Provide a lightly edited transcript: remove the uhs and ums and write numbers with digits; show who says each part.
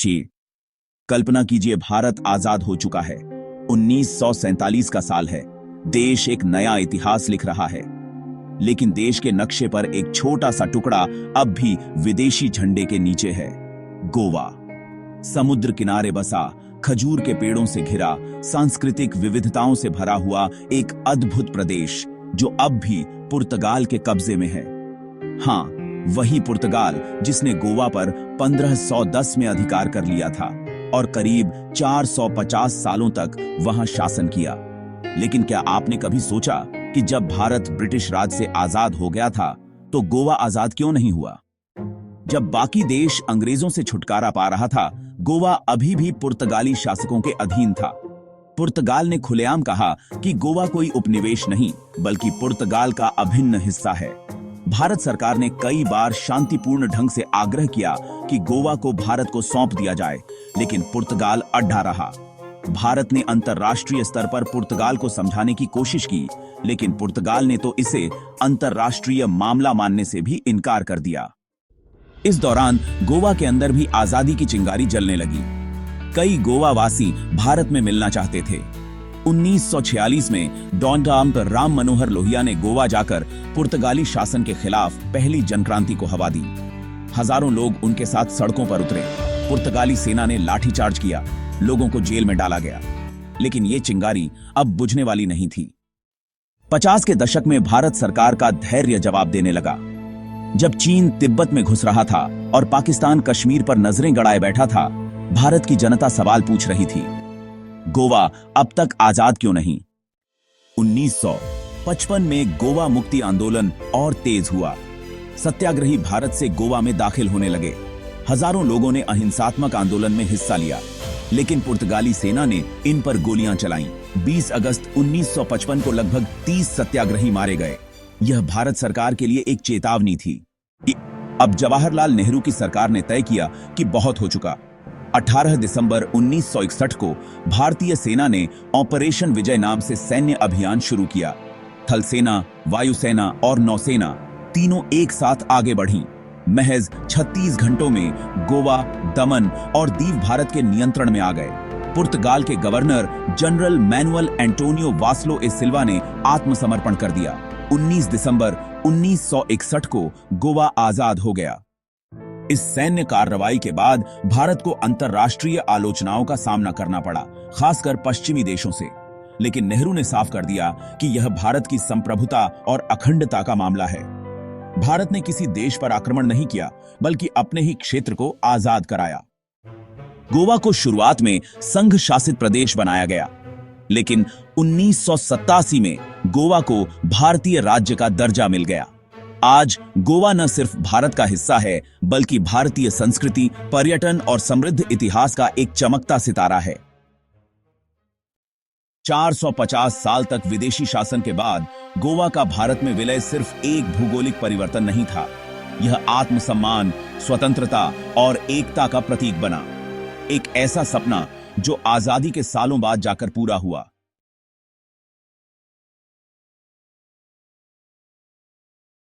Speaker 1: She. कल्पना कीजिए, भारत आजाद हो चुका है। 1947 का साल है। देश एक नया इतिहास लिख रहा है। लेकिन देश के नक्शे पर एक छोटा सा टुकड़ा अब भी विदेशी झंडे के नीचे है। गोवा, समुद्र किनारे बसा, खजूर के पेड़ों से घिरा, सांस्कृतिक विविधताओं से भरा हुआ एक अद्भुत प्रदेश जो अब भी पुर्तगाल के कब्जे में है। हाँ, वही पुर्तगाल जिसने गोवा पर 1510 में अधिकार कर लिया था और करीब 450 सालों तक वहां शासन किया। लेकिन क्या आपने कभी सोचा कि जब भारत ब्रिटिश राज से आजाद हो गया था तो गोवा आजाद क्यों नहीं हुआ? जब बाकी देश अंग्रेजों से छुटकारा पा रहा था, गोवा अभी भी पुर्तगाली शासकों के अधीन था। पुर्तगाल ने खुलेआम कहा कि गोवा कोई उपनिवेश नहीं बल्कि पुर्तगाल का अभिन्न हिस्सा है। भारत सरकार ने कई बार शांतिपूर्ण ढंग से आग्रह किया कि गोवा को भारत को सौंप दिया जाए, लेकिन पुर्तगाल अड्डा रहा। भारत ने अंतर्राष्ट्रीय स्तर पर पुर्तगाल को समझाने की कोशिश की, लेकिन पुर्तगाल ने तो इसे अंतर्राष्ट्रीय मामला मानने से भी इनकार कर दिया। इस दौरान गोवा के अंदर भी आजादी की चिंगारी जलने लगी। कई गोवा वासी भारत में मिलना चाहते थे। 1946 में डॉन राम मनोहर लोहिया ने गोवा जाकर पुर्तगाली शासन के खिलाफ पहली जनक्रांति को हवा दी। हजारों लोग उनके साथ सड़कों पर उतरे। पुर्तगाली सेना ने लाठीचार्ज किया, लोगों को जेल में डाला गया। लेकिन ये चिंगारी अब बुझने वाली नहीं थी। 50 के दशक में भारत सरकार का धैर्य जवाब देने लगा। जब चीन तिब्बत में घुस रहा था और पाकिस्तान कश्मीर पर नजरें गड़ाए बैठा था, भारत की जनता सवाल पूछ रही थी, गोवा अब तक आजाद क्यों नहीं? 1955 में गोवा मुक्ति आंदोलन और तेज हुआ। सत्याग्रही भारत से गोवा में दाखिल होने लगे। हजारों लोगों ने अहिंसात्मक आंदोलन में हिस्सा लिया, लेकिन पुर्तगाली सेना ने इन पर गोलियां चलाईं। 20 अगस्त 1955 को लगभग 30 सत्याग्रही मारे गए। यह भारत सरकार के लिए एक चेतावनी थी। अब जवाहरलाल नेहरू की सरकार ने तय किया कि बहुत हो चुका। 18 दिसंबर 1961 को भारतीय सेना ने ऑपरेशन विजय नाम से सैन्य अभियान शुरू किया। थल सेना, वायुसेना और नौसेना तीनों एक साथ आगे बढ़ी। महज 36 घंटों में गोवा, दमन और दीव भारत के नियंत्रण में आ गए। पुर्तगाल के गवर्नर जनरल मैनुअल एंटोनियो वास्लो ए सिल्वा ने आत्मसमर्पण कर दिया। 19 दिसंबर 1961 को गोवा आजाद हो गया। इस सैन्य कार्रवाई के बाद भारत को अंतर्राष्ट्रीय आलोचनाओं का सामना करना पड़ा, खासकर पश्चिमी देशों से। लेकिन नेहरू ने साफ कर दिया कि यह भारत की संप्रभुता और अखंडता का मामला है। भारत ने किसी देश पर आक्रमण नहीं किया, बल्कि अपने ही क्षेत्र को आजाद कराया। गोवा को शुरुआत में संघ शासित प्रदेश बनाया गया, लेकिन 1987 में गोवा को भारतीय राज्य का दर्जा मिल गया। आज गोवा न सिर्फ भारत का हिस्सा है, बल्कि भारतीय संस्कृति, पर्यटन और समृद्ध इतिहास का एक चमकता सितारा है। 450 साल तक विदेशी शासन के बाद गोवा का भारत में विलय सिर्फ एक भूगोलिक परिवर्तन नहीं था। यह आत्मसम्मान, स्वतंत्रता और एकता का प्रतीक बना। एक ऐसा सपना जो आजादी के सालों बाद जाकर पूरा हुआ।